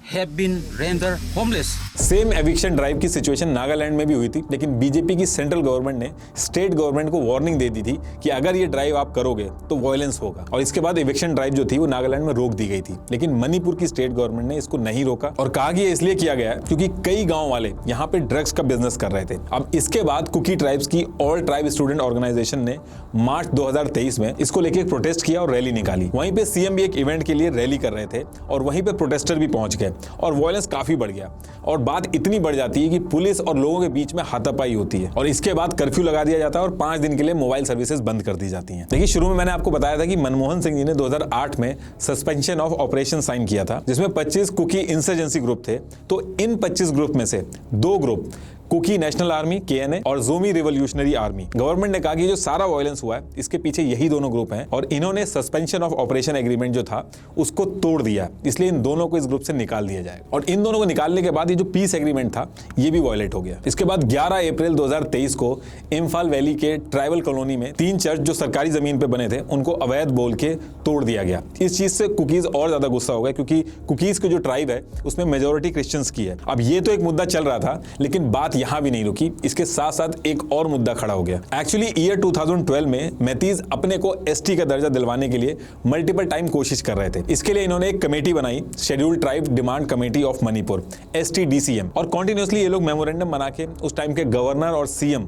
have been rendered homeless. Same eviction drive की सिचुएशन नागालैंड में भी हुई थी, लेकिन बीजेपी की सेंट्रल गवर्नमेंट ने स्टेट गवर्नमेंट को वार्निंग दे दी थी कि अगर ये ड्राइव आप करोगे तो वायलेंस होगा। और इसके बाद एविक्शन ड्राइव जो थी वो नागालैंड में रोक दी गई थी। लेकिन मणिपुर की स्टेट गवर्नमेंट ने इसको नहीं रोका और कहा कि ये इसलिए किया गया क्योंकि कई गांव वाले यहाँ पे ड्रग्स का बिजनेस कर रहे थे। अब इसके बाद कुकी ट्राइब्स की ऑल ट्राइब स्टूडेंट ऑर्गेनाइजेशन ने मार्च 2023 में इसको लेकर एक प्रोटेस्ट किया और रैली निकाली। वहीं पे सीएम भी एक इवेंट के लिए रैली कर रहे थे और वहीं पे प्रोटेस्टर भी पहुंच गए और वायलेंस काफी बढ़ गया। और बात इतनी बढ़ जाती है कि पुलिस और लोगों के बीच में हाथापाई होती है और इसके बाद कर्फ्यू लगा दिया जाता है और 5 दिन के लिए मोबाइल सर्विसेज बंद कर दी जाती हैं। देखिए शुरू में मैंने आपको बताया था कि मनमोहन सिंह जी ने 2008 में सस्पेंशन ऑफ ऑपरेशन साइन किया था, जिसमें 25 कुकी इंसर्जेंसी ग्रुप थे। तो इन 25 ग्रुप में से 2 group Kuki national army KNA और जोमी रिवोल्यूशनरी आर्मी, गवर्नमेंट ने कहा कि जो सारा वायलेंस हुआ है इसके पीछे यही दोनों ग्रुप हैं और इन्होंने सस्पेंशन ऑफ ऑपरेशन एग्रीमेंट जो था उसको तोड़ दिया, इसलिए इन दोनों को इस ग्रुप से निकाल दिया जाएगा। और इन दोनों को निकालने के बाद ये जो पीस एग्रीमेंट था ये भी वायलेट हो गया। इसके बाद 11 अप्रैल 2023 को इम्फाल वैली के ट्राइबल कॉलोनी में 3 चर्च जो सरकारी जमीन पे बने थे उनको अवैध बोल के तोड़ दिया गया। इस चीज से कुकीज और ज्यादा गुस्सा हो गए क्योंकि कुकीज की जो ट्राइब है उसमें मेजोरिटी क्रिश्चियंस की है। अब ये तो एक मुद्दा चल रहा था, लेकिन बात यहां भी नहीं रुकी। इसके साथ साथ एक और मुद्दा खड़ा हो गया। एक्चुअली ईयर 2012 में मैतीज अपने को एसटी का दर्जा दिलवाने के लिए मल्टीपल टाइम कोशिश कर रहे थे। इसके लिए इन्होंने एक कमेटी बनाई, scheduled tribe demand committee of Manipur STDCM, और कॉन्टिन्यूसली ये लोग मेमोरेंडम बना के उस टाइम के गवर्नर और सीएम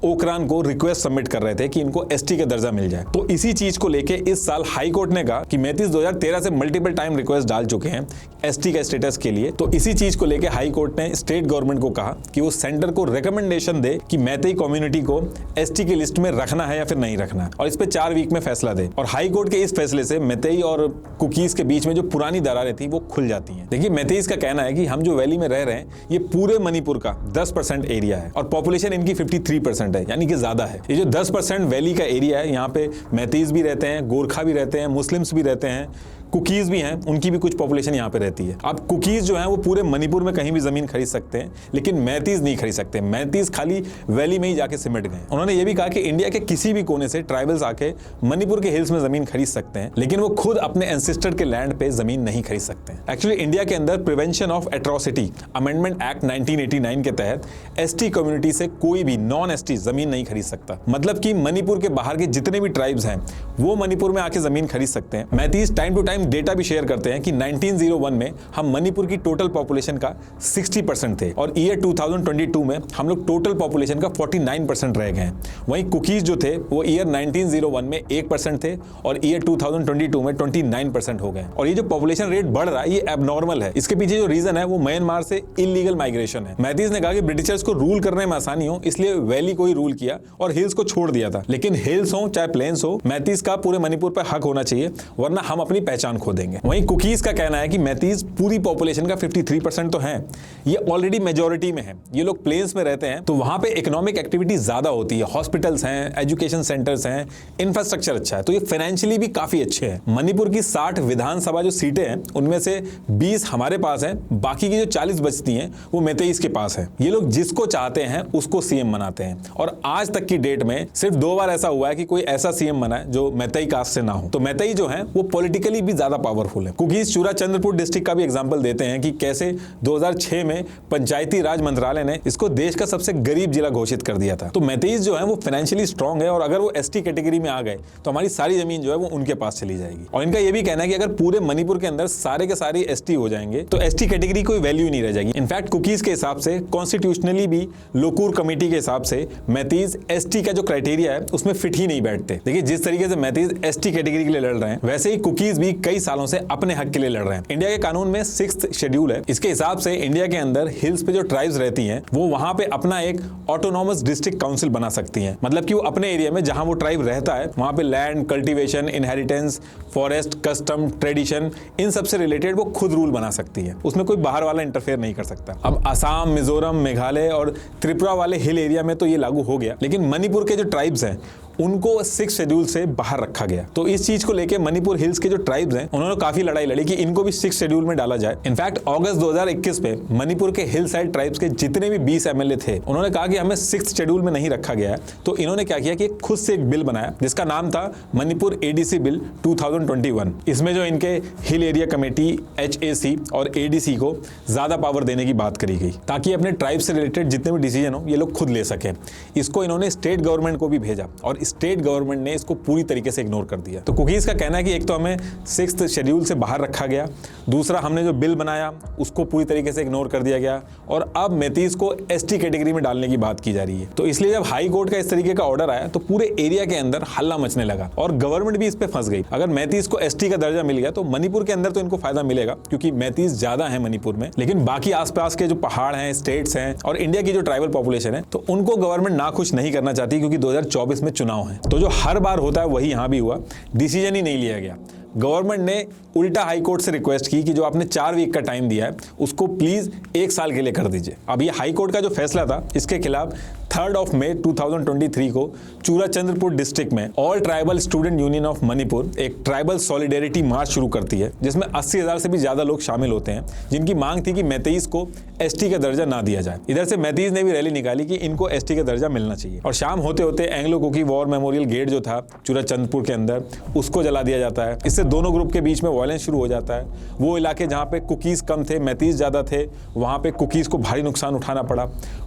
ओकरान को रिक्वेस्ट सबमिट कर रहे थे कि इनको एसटी का दर्जा मिल जाए। तो इसी चीज को लेके इस साल हाई कोर्ट ने कहा कि मैतीज 2013 से मल्टीपल टाइम रिक्वेस्ट डाल चुके हैं एसटी का स्टेटस के लिए। तो इसी चीज को लेके हाई कोर्ट ने स्टेट गवर्नमेंट को कहा कि वो सेंटर को रिकमेंडेशन दे कि मैतेई कम्युनिटी को एसटी की लिस्ट में रखना है या फिर नहीं रखना, और इस पे 4 वीक में फैसला दे। और हाई कोर्ट के इस फैसले से मैतेई और कुकीज के बीच में जो पुरानी दरारें थी वो खुल जाती हैं। देखिए मैतेईज का कहना है कि हम जो वैली में रह रहे हैं ये पूरे मणिपुर का 10% एरिया है और पॉपुलेशन इनकी 53% है, यानी कि ज्यादा है। ये जो 10% वैली का एरिया है यहाँ पे मैतेईज भी रहते हैं, गोरखा भी रहते हैं, मुस्लिम्स भी रहते हैं, कुकीज भी हैं, उनकी भी कुछ पॉपुलेशन यहाँ पे रहती है। अब कुकीज जो हैं वो पूरे मणिपुर में कहीं भी जमीन खरीद सकते हैं, लेकिन मैतीज नहीं खरीद सकते। मैतीज खाली वैली में ही जाके सिमट गए। उन्होंने ये भी कहा कि इंडिया के किसी भी कोने से ट्राइबल्स आके मणिपुर के हिल्स में जमीन खरीद सकते हैं, लेकिन वो खुद अपने एंसेस्टर के लैंड पे जमीन नहीं खरीद सकते हैं। एक्चुअली इंडिया के अंदर prevention of atrocity amendment act 1989 के तहत एसटी कम्युनिटी से कोई भी नॉन एसटी जमीन नहीं खरीद सकता। मतलब कि मणिपुर के बाहर के जितने भी ट्राइब्स हैं वो मणिपुर में आके जमीन खरीद सकते हैं। मैतीज टाइम टू टाइम डेटा भी शेयर करते हैं कि 1901 में हम मणिपुर की टोटल पॉपुलेशन का 60% थे और ईयर 2022 में हम लोग टोटल पॉपुलेशन का 49% रह गए हैं। वहीं कुकीज जो थे वो ईयर 1901 में 1% थे और ईयर 2022 में 29% हो गए। और ये जो पॉपुलेशन रेट बढ़ रहा है ये एबनॉर्मल है। इसके पीछे जो रीजन है वो म्यांमार से इलीगल माइग्रेशन है। मैतीज ने कहा कि ब्रिटिशर्स को रूल करने में आसानी हो इसलिए वैली को ही रूल किया और हिल्स को छोड़ दिया था, लेकिन हिल्स हो चाहे प्लेन्स हो, मैतीज का पूरे मणिपुर पर हक होना चाहिए, वरना हम अपनी पहचान पहचान खो देंगे। वहीं कुकीज का कहना है कि मैतीज पूरी पॉपुलेशन का 53% तो है, ये ऑलरेडी मेजोरिटी में है। ये लोग प्लेन्स में रहते हैं तो वहां पे इकोनॉमिक एक्टिविटी ज्यादा होती है, हॉस्पिटल्स हैं, एजुकेशन सेंटर्स हैं, इंफ्रास्ट्रक्चर अच्छा है, तो ये फाइनेंशियली भी काफी अच्छे हैं। मणिपुर की 60 विधानसभा जो सीटें हैं उनमें से 20 हमारे पास हैं, बाकी की जो 40 बचती हैं वो मैतेईस के पास है। ये लोग जिसको चाहते हैं उसको सीएम बनाते हैं और आज तक की डेट में सिर्फ 2 बार ऐसा हुआ है कि कोई ऐसा सीएम बना है जो मैतेई कास्ट से ना हो। तो मैतेई जो है वो पॉलिटिकली भी ज्यादा पावरफुल है। कुकीज चूराचंद्रपुर डिस्ट्रिक्ट का भी एग्जांपल देते हैं कि कैसे 2006 में पंचायती राज मंत्रालय ने इसको देश का सबसे गरीब जिला घोषित कर दिया था। तो मैतेईस जो है वो फाइनेंशियली स्ट्रांग है और अगर वो एसटी कैटेगरी में आ गए तो हमारी सारी जमीन जो है वो उनके पास चली जाएगी। और इनका ये भी कहना है कि अगर पूरे मणिपुर के अंदर सारे के सारे एसटी हो जाएंगे तो एसटी कैटेगरी कोई वैल्यू नहीं रह जाएगी। इनफैक्ट कुकीज के हिसाब से कॉन्स्टिट्यूशनली भी लोकूर कमेटी के हिसाब से मैतीज एसटी का जो क्राइटेरिया है उसमें फिट ही नहीं बैठते। देखिए जिस तरीके से मैतीज एसटी कैटेगरी के लिए लड़ रहे हैं वैसे ही कुकीज भी कई सालों से अपने हक के लिए लड़ रहे हैं। इंडिया के कानून में 6th शेड्यूल है, इसके हिसाब से इंडिया के अंदर हिल्स पे जो ट्राइब्स रहती हैं वो वहां पे अपना एक ऑटोनॉमस डिस्ट्रिक्ट काउंसिल बना सकती हैं। मतलब कि वो अपने एरिया में जहां वो ट्राइब रहता है वहां पे land, cultivation, inheritance, forest, custom, tradition, इन सब से रिलेटेड वो खुद रूल बना सकती है। उसमें कोई बाहर वाला इंटरफेयर नहीं कर सकता। अब असम, मिजोरम, मेघालय और त्रिपुरा वाले हिल एरिया में तो ये लागू हो गया, लेकिन मणिपुर के जो ट्राइब्स हैं उनको 6th शेड्यूल से बाहर रखा गया। तो इस चीज को लेके मणिपुर हिल्स के जो ट्राइब्स हैं उन्होंने काफी लड़ाई लड़ी कि इनको भी 6th शेड्यूल में डाला जाए। इनफैक्ट अगस्त 2021 में मणिपुर के हिल साइड ट्राइब्स के जितने भी 20 एमएलए थे उन्होंने कहा कि हमें 6th शेड्यूल में नहीं रखा गया है। तो इन्होंने क्या किया कि खुद से एक बिल बनाया जिसका नाम था मणिपुर एडीसी बिल 2021। इसमें जो इनके हिल एरिया कमेटी, HAC और ADC को ज्यादा पावर देने की बात करी गई ताकि अपने ट्राइब से रिलेटेड जितने भी डिसीजन हो ये लोग खुद ले सकें। इसको इन्होंने स्टेट गवर्नमेंट को भी भेजा और स्टेट गवर्नमेंट ने इसको पूरी तरीके से इग्नोर कर दिया। तो कुकीज का कहना है कि एक तो हमें 6th शेड्यूल से बाहर रखा गया, दूसरा हमने जो बिल बनाया उसको पूरी तरीके से इग्नोर कर दिया गया और अब मैतीज को एसटी कैटेगरी में डालने की बात की जा रही है। तो इसलिए जब हाई कोर्ट का इस तरीके का ऑर्डर आया तो पूरे एरिया के अंदर हल्ला मचने लगा और गवर्नमेंट भी इस पे फंस गई। अगर मैतीज को एसटी का दर्जा मिल गया तो मणिपुर के अंदर तो इनको फायदा मिलेगा क्योंकि मैतीज ज्यादा है मणिपुर में, लेकिन बाकी आसपास के जो पहाड़ हैं, स्टेट्स हैं और इंडिया की जो ट्राइबल पॉपुलेशन है तो उनको गवर्नमेंट नाखुश नहीं करना चाहती क्योंकि 2024 में चुनाव है। तो जो हर बार होता है वही यहां भी हुआ, डिसीजन ही नहीं लिया गया। गवर्नमेंट ने उल्टा हाई कोर्ट से रिक्वेस्ट की कि जो आपने 4 वीक का टाइम दिया है उसको प्लीज 1 साल के लिए कर दीजिए। अब ये हाई कोर्ट का जो फैसला था इसके खिलाफ 3 मई 2023 को चूराचंद्रपुर डिस्ट्रिक्ट में all tribal student union of Manipur एक ट्राइबल सॉलिडेरिटी मार्च शुरू करती है जिसमें 80,000 से भी ज्यादा लोग शामिल होते हैं जिनकी मांग थी कि मैतेईस को एसटी का दर्जा ना दिया जाए। इधर से मैतेईस ने भी रैली निकाली कि इनको एसटी का दर्जा मिलना चाहिए और शाम होते होते Anglo Kuki war memorial gate जो था चूराचंद्रपुर के अंदर उसको जला दिया जाता है। इससे दोनों ग्रुप के बीच में वायलेंस शुरू हो जाता है। वो इलाके जहाँ पे कुकीज कम थे, मैतेईस ज्यादा थे, वहां पे कुकीज को भारी नुकसान उठाना पड़ा।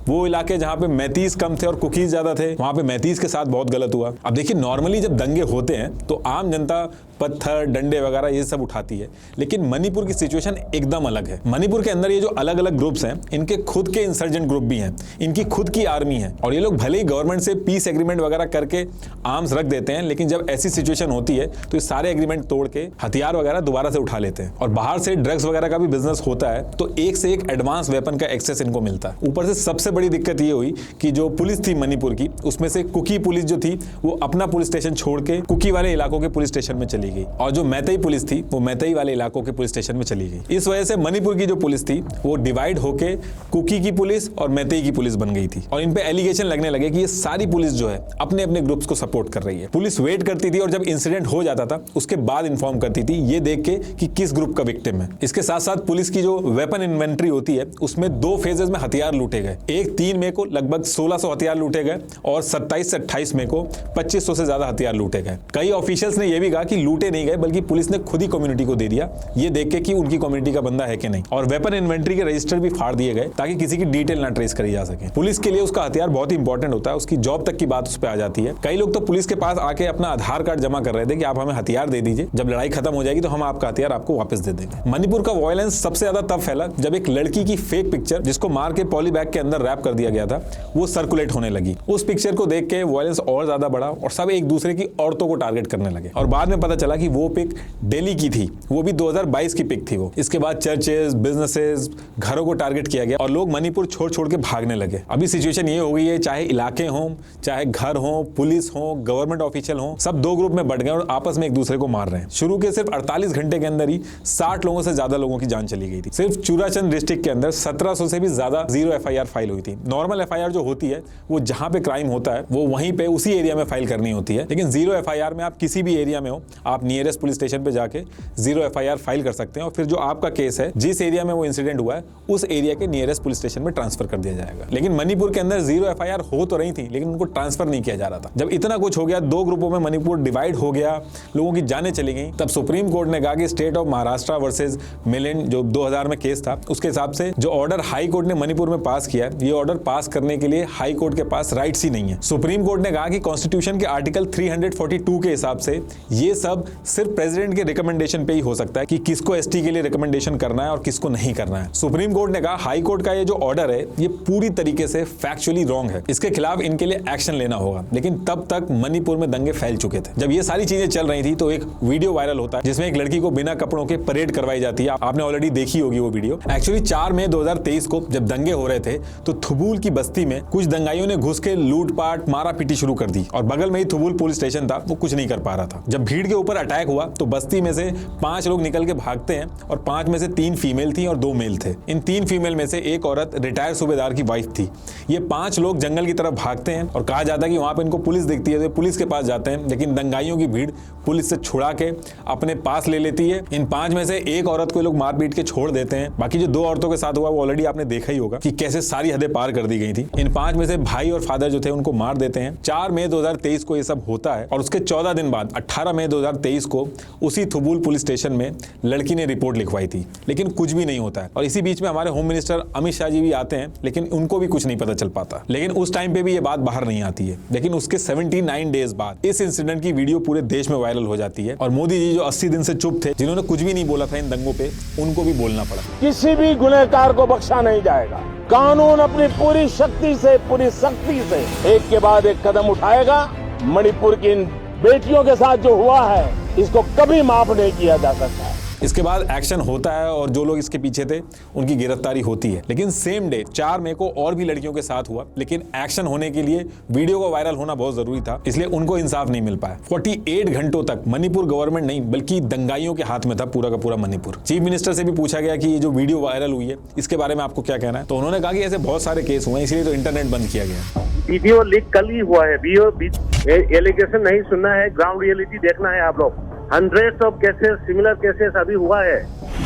वो इलाके जहाँ पे मैतेईस कम थे और कुकीज ज्यादा थे वहां पे मैतेईस के साथ बहुत गलत हुआ। अब देखिए नॉर्मली जब दंगे होते हैं तो आम जनता पत्थर, डंडे वगैरह ये सब उठाती है, लेकिन मणिपुर की सिचुएशन एकदम अलग है। मणिपुर के अंदर ये जो अलग अलग ग्रुप्स हैं इनके खुद के इंसर्जेंट ग्रुप भी हैं, इनकी खुद की आर्मी है और ये लोग भले ही गवर्नमेंट से पीस एग्रीमेंट वगैरह करके आर्म्स रख देते हैं, लेकिन जब ऐसी सिचुएशन होती है तो ये सारे एग्रीमेंट तोड़ के हथियार वगैरह दोबारा से उठा लेते हैं और बाहर से ड्रग्स वगैरह का भी बिजनेस होता है तो एक से एक एडवांस वेपन का एक्सेस इनको मिलता है। ऊपर से सबसे बड़ी दिक्कत ये हुई कि जो पुलिस थी मणिपुर की उसमें से कुकी पुलिस जो थी वो अपना पुलिस स्टेशन छोड़ के कुकी वाले इलाकों के पुलिस स्टेशन में चली गई और जो मैतेई पुलिस थी वो मैतेई वाले इलाकों के पुलिस स्टेशन में चली गई। इस वजह से मणिपुर की जो पुलिस थी वो डिवाइड होके कुकी की पुलिस और मैतेई की पुलिस बन गई थी और इन पे एलिगेशन लगने लगे कि ये सारी पुलिस जो है अपने अपने ग्रुप्स को सपोर्ट कर रही है। पुलिस वेट करती थी और जब इंसिडेंट हो जाता था उसके बाद इन्फॉर्म करती थी ये देख के कि किस ग्रुप का विक्टिम है। इसके साथ साथ पुलिस की जो वेपन इन्वेंट्री होती है उसमें 2 फेजेस में हथियार लूटे गए। एक 3 मई को लगभग 1600 हथियार लूटे गए और 27 से 28 मई को 2500 से ज्यादा हथियार लूटे गए। कई ऑफिशियल्स ने यह भी कहा कि लूटे नहीं गए बल्कि पुलिस ने खुद ही कम्युनिटी को दे दिया ये देख के कि उनकी कम्युनिटी का बंदा है कि नहीं, और वेपन इन्वेंट्री के रजिस्टर भी फाड़ दिए गए ताकि किसी की डिटेल ना ट्रेस करी जा सके। पुलिस के लिए उसका हथियार बहुत इंपॉर्टेंट होता है, उसकी जॉब तक की बात उस पर आ जाती है। कई लोग तो पुलिस के पास आके अपना आधार कार्ड जमा कर रहे थे कि आप हमें हथियार दे दीजिए, जब लड़ाई खत्म हो जाएगी तो हम आपका हथियार आपको वापस दे देंगे। मणिपुर का वायलेंस सबसे ज्यादा तब फैला जब एक लड़की की फेक पिक्चर जिसको मार के पॉली बैग के अंदर रैप कर दिया गया था वो सर्कुलेट होने लगी। उस पिक्चर को देख के वायलेंस और ज्यादा बढ़ा और सब एक दूसरे की औरतों को टारगेट करने लगे। और बाद में पता चला कि वो पिक दिल्ली की थी, वो भी 2022 की पिक थी वो। इसके बाद चर्चेस, बिजनेसेस, घरों को टारगेट किया गया और लोग मणिपुर छोड़ छोड़ के भागने लगे। अभी सिचुएशन ये हो गई है, चाहे इलाके हों, चाहे घर हो, पुलिस हो, गवर्नमेंट ऑफिशियल हो, सब दो ग्रुप में बढ़ गए और आपस में एक दूसरे को मार रहे हैं। शुरू के सिर्फ 48 घंटे के अंदर ही 60 लोगों से ज्यादा लोगों की जान चली गई थी। सिर्फ चूराचंद डिस्ट्रिक्ट के अंदर 1700 से भी ज्यादा जीरो FIR फाइल हुई थी। नॉर्मल FIR जो होती है वो जहां पे क्राइम होता है वो वहीं पे उसी एरिया में फाइल करनी होती है, लेकिन जीरो FIR में आप किसी भी एरिया में हो, आप नियरेस्ट पुलिस स्टेशन पे जाके जीरो FIR फाइल कर सकते हैं और फिर जो आपका केस है, जिस एरिया में वो इंसिडेंट हुआ है, उस एरिया के नियरेस्ट पुलिस स्टेशन में ट्रांसफर कर दिया जाएगा। लेकिन मणिपुर के अंदर जीरो FIR हो तो रही थी, लेकिन उनको ट्रांसफर नहीं किया जा रहा था। जब इतना कुछ हो गया, दो ग्रुपों में मणिपुर डिवाइड हो गया, लोगों की जानें चली गई, तब सुप्रीम कोर्ट ने कहा कि state of Maharashtra versus Milind जो 2000 में केस था, उसके हिसाब से जो ऑर्डर हाई कोर्ट ने मणिपुर में पास किया है, ये ऑर्डर पास करने के लिए हाई कोर्ट के पास राइट्स ही नहीं है। सुप्रीम कोर्ट ने कहा कि कॉन्स्टिट्यूशन के आर्टिकल 342 के हिसाब से ये सब सिर्फ प्रेसिडेंट के रिकमेंडेशन पे ही हो सकता है कि किसको ST के लिए रिकमेंडेशन करना है और किसको नहीं करना है। सुप्रीम कोर्ट ने कहा हाई कोर्ट का ये जो ऑर्डर है ये पूरी तरीके से फैक्चुअली रॉन्ग है, इसके खिलाफ इनके लिए एक्शन लेना होगा। लेकिन तब तक मणिपुर में दंगे फैल चुके थे। जब ये सारी चीजें चल रही थी तो एक वीडियो वायरल होता है जिसमें एक लड़की को बिना कपड़ों के परेड करवाई जाती है। आपने ऑलरेडी देखी होगी वो वीडियो। एक्चुअली 4 मई 2023 को जब दंगे हो रहे थे तो थुबुल की बस्ती में कुछ दंगाइयों ने घुस के लूटपाट, मारा पीटी शुरू कर दी और बगल में ही थुबुल पुलिस स्टेशन था, वो कुछ नहीं कर पा रहा था। जब भीड़ के ऊपर अटैक हुआ तो बस्ती में से 5 लोग निकल के भागते हैं और 5 में से 3 फीमेल थी और 2 मेल थे। इन 3 फीमेल में से एक औरत रिटायर्ड सूबेदार की वाइफ थी। ये 5 लोग जंगल की तरफ भागते हैं और कहा जाता है कि वहां पे इनको पुलिस दिखती है तो पुलिस के पास जाते हैं, लेकिन दंगाइयों की भीड़ पुलिस से छुड़ा के अपने पास ले लेती है। इन 5 में से एक औरत को लोग मार पीट के छोड़ देते हैं। बाकी जो 2 औरतों के साथ हुआ वो ऑलरेडी आपने देखा ही होगा कि कैसे सारी हदें पार कर दी गई थी। इन 5 में से भाई और फादर जो थे उनको मार देते हैं। 4 मई 2023 को ये सब होता है और उसके 14 दिन बाद 18 मई 2023 को उसी थुबुल पुलिस स्टेशन में लड़की ने रिपोर्ट लिखवाई थी, लेकिन कुछ भी नहीं होता है। और इसी बीच में हमारे होम मिनिस्टर अमित शाह जी भी आते हैं, लेकिन उनको भी कुछ नहीं पता चल पाता। लेकिन उस टाइम पे भी ये बात बाहर नहीं आती है। लेकिन उसके 79 डेज बाद इस इंसिडेंट की वीडियो पूरे देश में वायरल हो जाती है और मोदी जी जो 80 दिन से चुप थे, जिन्होंने कुछ भी नहीं बोला था इन दंगों पे, उनको भी बोलना पड़ा। किसी भी गुनहगार को बख्शा नहीं जाएगा। कानून अपनी पूरी शक्ति से, पूरी सख्ती से एक के बाद एक कदम उठाएगा। मणिपुर की इन बेटियों के साथ जो हुआ है इसको कभी माफ नहीं किया जा सकता है। इसके बाद एक्शन होता है और जो लोग इसके पीछे थे उनकी गिरफ्तारी होती है। लेकिन सेम डे 4 मई को और भी लड़कियों के साथ हुआ, लेकिन एक्शन होने के लिए वीडियो को वायरल होना बहुत जरूरी था, इसलिए उनको इंसाफ नहीं मिल पाया। 48 घंटों तक मणिपुर गवर्नमेंट नहीं बल्कि दंगाइयों के हाथ में था पूरा का पूरा मणिपुर। चीफ मिनिस्टर से भी पूछा गया कि ये जो वीडियो वायरल हुई है इसके बारे में आपको क्या कहना है, तो उन्होंने कहा कि ऐसे बहुत सारे केस हुए हैं इसलिए तो इंटरनेट बंद किया गया। वीडियो लीक कल ही हुआ है, एलिगेशन नहीं सुनना है, ग्राउंड रियलिटी देखना है आप लोग। Hundreds of cases, similar cases अभी हुआ है,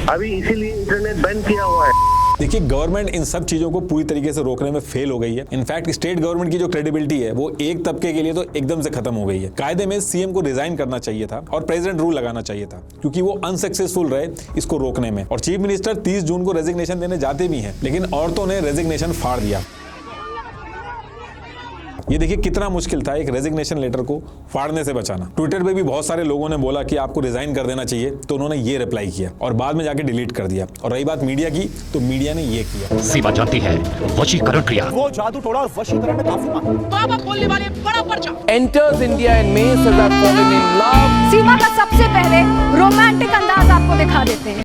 अभी इसीलिए इंटरनेट बैन किया हुआ है। देखिए गवर्नमेंट इन सब चीजों को पूरी तरीके से रोकने में फेल हो गई है। इनफैक्ट स्टेट गवर्नमेंट की जो क्रेडिबिलिटी है वो एक तबके के लिए तो एकदम से खत्म हो गई है। कायदे में सीएम को रिजाइन करना चाहिए था और प्रेसिडेंट रूल लगाना चाहिए था, क्योंकि वो अनसक्सेसफुल रहे इसको रोकने में। और चीफ मिनिस्टर 30 जून को रेजिग्नेशन देने जाते भी हैं, लेकिन औरतों ने रेजिग्नेशन फाड़ दिया। ये देखिए कितना मुश्किल था एक रेजिग्नेशन लेटर को फाड़ने से बचाना। ट्विटर पे भी बहुत सारे लोगों ने बोला कि आपको रिजाइन कर देना चाहिए, तो उन्होंने ये रिप्लाई किया और बाद में जाके डिलीट कर दिया। और रही बात मीडिया की, तो मीडिया ने ये किया। सीमा जानती है वशीकरण क्रिया, वो जादू टोना और वशीकरण में काफी माहिर। बाबा बोलने वाले बड़ा पर्चा। enters India and May says I've fallen in love. सीमा का सबसे पहले रोमांटिक अंदाज आपको दिखा देते हैं।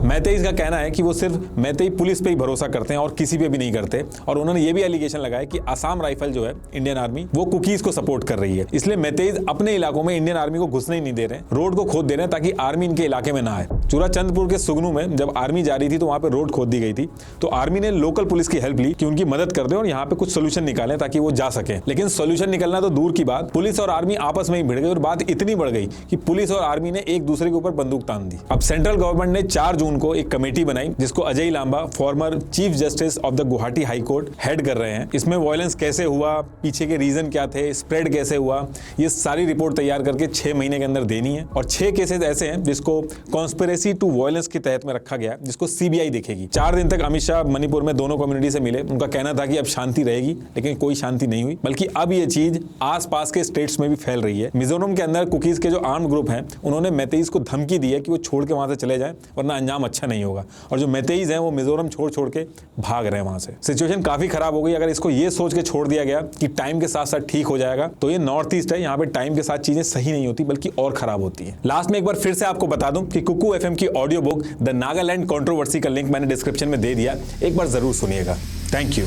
मैतेईज का कहना है कि वो सिर्फ मैतेई पुलिस पे ही भरोसा करते हैं और किसी पे भी नहीं करते। और उन्होंने ये भी एलिगेशन लगाया कि असम राइफल जो है इंडियन आर्मी, वो कुकीज को सपोर्ट कर रही है, इसलिए मैतेईज अपने इलाकों में इंडियन आर्मी को घुसने ही नहीं दे रहे, रोड को खोद दे रहे हैं ताकि आर्मी इनके इलाके में ना आए। चूराचंदपुर के सुगनू में जब आर्मी जा रही थी तो वहां पे रोड खोद दी गई थी, तो आर्मी ने लोकल पुलिस की हेल्प ली कि उनकी मदद कर दे और यहाँ पे कुछ सोल्यूशन निकालें ताकि वो जा सके। लेकिन सोल्यूशन निकलना तो दूर की बात, पुलिस और आर्मी आपस में ही भिड़ गई और बात इतनी बढ़ गई कि पुलिस और आर्मी ने एक दूसरे के ऊपर बंदूक तान दी। अब सेंट्रल गवर्नमेंट ने 4 जून को एक कमेटी बनाई जिसको Ajay Lamba, former chief justice of the Guwahati high court, head कर रहे हैं। इसमें वायलेंस कैसे हुआ, पीछे के रीजन क्या थे, स्प्रेड कैसे हुआ, ये सारी रिपोर्ट तैयार करके 6 महीने के अंदर देनी है। और 6 केसेस ऐसे हैं जिसको कॉन्स्पिरेसी टू वायलेंस के तहत में रखा गया है, जिसको सीबीआई देखेगी। 4 दिन तक अमित शाह मणिपुर में दोनों कम्युनिटी से मिले। उनका कहना था कि अब शांति रहेगी, लेकिन कोई शांति नहीं हुई, बल्कि अब ये चीज आसपास के स्टेट्स में भी फैल रही है। मिजोरम के अंदर कुकीज के जो आर्म्ड ग्रुप हैं, उन्होंने मैतेईज को धमकी दी है कि वो छोड़ के वहां से चले जाएं वरना अंजाम अच्छा नहीं होगा। और जो मैतेईज हैं वो मिजोरम छोड़ छोड़ के भाग रहे हैं वहां से। सिचुएशन काफी खराब हो गई। अगर इसको ये सोच के छोड़ दिया गया कि टाइम के साथ साथ ठीक हो जाएगा, तो ये नॉर्थ ईस्ट है, यहाँ पे टाइम के साथ चीजें सही नहीं होती बल्कि और खराब होती है। लास्ट में एक बार फिर से आपको बता दूं कि कुकू एफएम की audio book the Nagaland controversy का लिंक मैंने डिस्क्रिप्शन में दे दिया, एक बार जरूर सुनिएगा। Thank you.